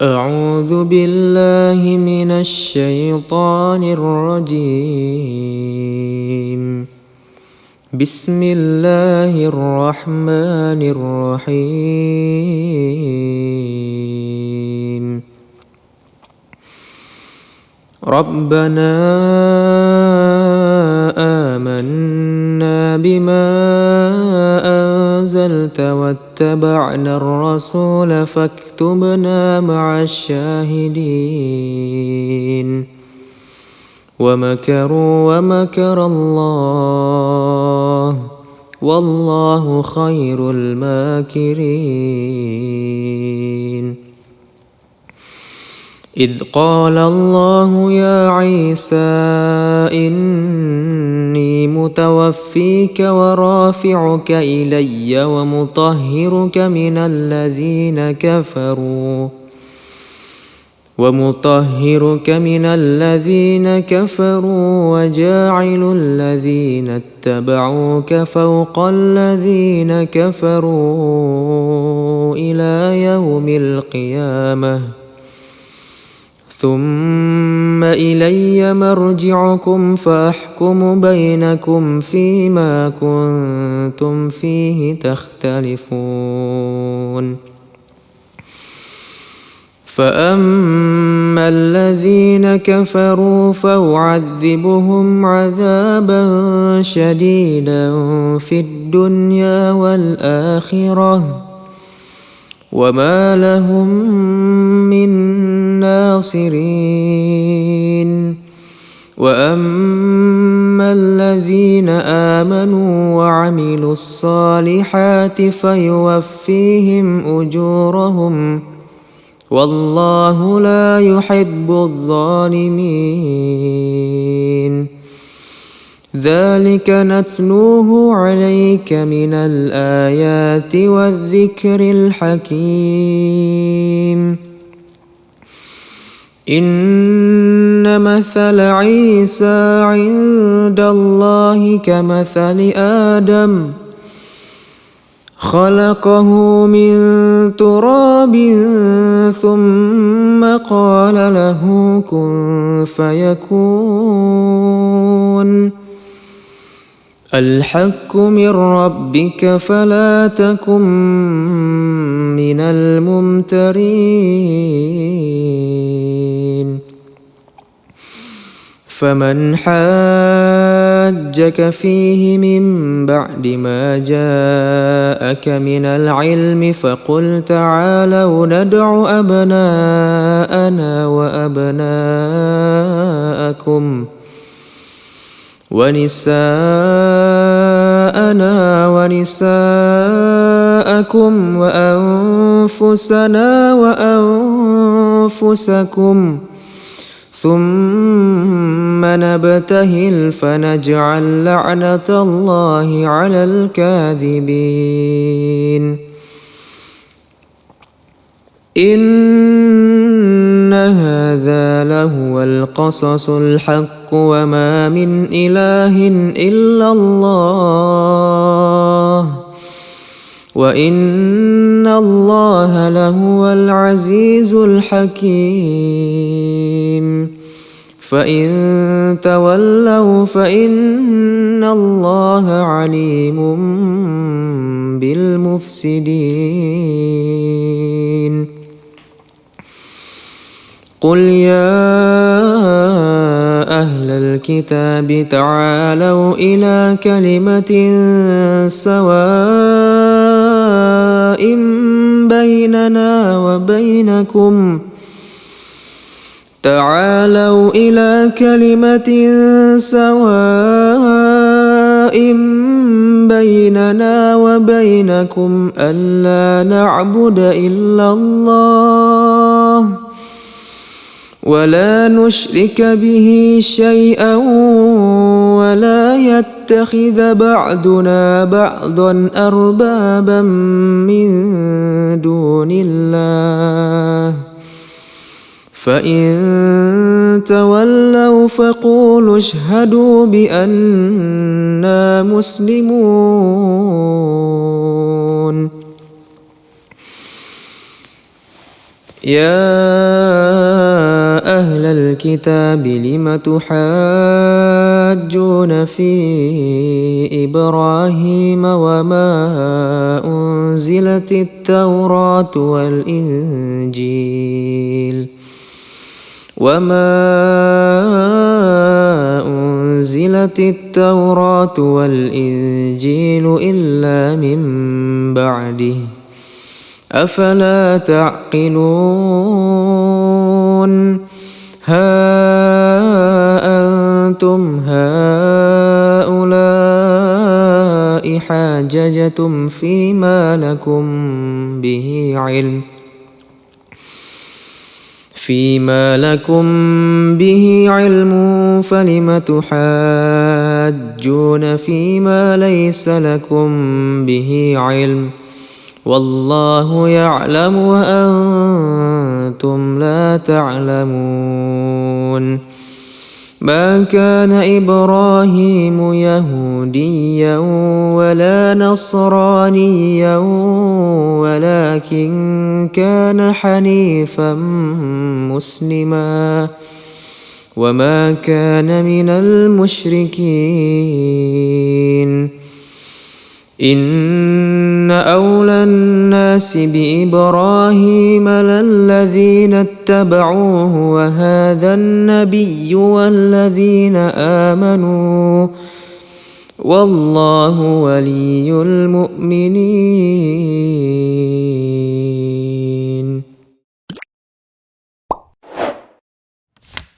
أعوذ بالله من الشيطان الرجيم. بسم الله الرحمن الرحيم. ربنا آمنا بما أنزلت واتبعنا الرسول فاكتبنا مع الشاهدين. ومكروا ومكر الله والله خير الماكرين. إذ قال الله يا عيسى إني متوفيك ورافعك إلي ومطهرك من الذين كفروا وجاعل الذين اتبعوك فوق الذين كفروا إلى يوم القيامة ثم إلي مرجعكم فأحكم بينكم فيما كنتم فيه تختلفون. فأما الذين كفروا فأعذبهم عذابا شديدا في الدنيا والآخرة وما لهم من ناصرين. وأما الذين آمنوا وعملوا الصالحات فيوفيهم أجورهم والله لا يحب الظالمين. ذلك نتلوه عليك من الآيات والذكر الحكيم. إن مثل عيسى عند الله كمثل آدم خلقه من تراب ثم قال له كن فيكون. الحق من ربك فلا تكن من الممترين. فمن حاجك فيه من بعد ما جاءك من العلم فقل تعالوا ندع أبناءنا وأبناءكم ونساءنا ونساءكم وأنفسنا وأنفسكم ثم نبتهل فنجعل لعنة الله على الكاذبين. إن هذا لهو القصص الحق وما من إله إلا الله وإن الله لهو العزيز الحكيم. فإن تولوا فإن الله عليم بالمفسدين. قل يا أهل الكتاب تعالوا إلى كلمة سواء بيننا وبينكم ألا نعبد إلا الله ولا نشرك به شيئا ولا يتخذ بعضنا بعضا أربابا من دون الله. فإن تولوا فقولوا اشهدوا بأننا مسلمون. يا أهل الكتاب لم تحاجون في إبراهيم أنزلت التوراة والإنجيل إلا من بعده أفلا تعقلون ها أنتم هؤلاء حاججتم فيما لكم به علم فلم تحاجون فيما ليس لكم به علم والله يعلم وأنتم لا تعلمون ما كان إبراهيم يهوديا ولا نصرانيا ولكن كان حنيفا مسلما وما كان من المشركين إن أولى الناس بإبراهيم للذين اتبعوه وهذا النبي والذين آمنوا والله ولي المؤمنين.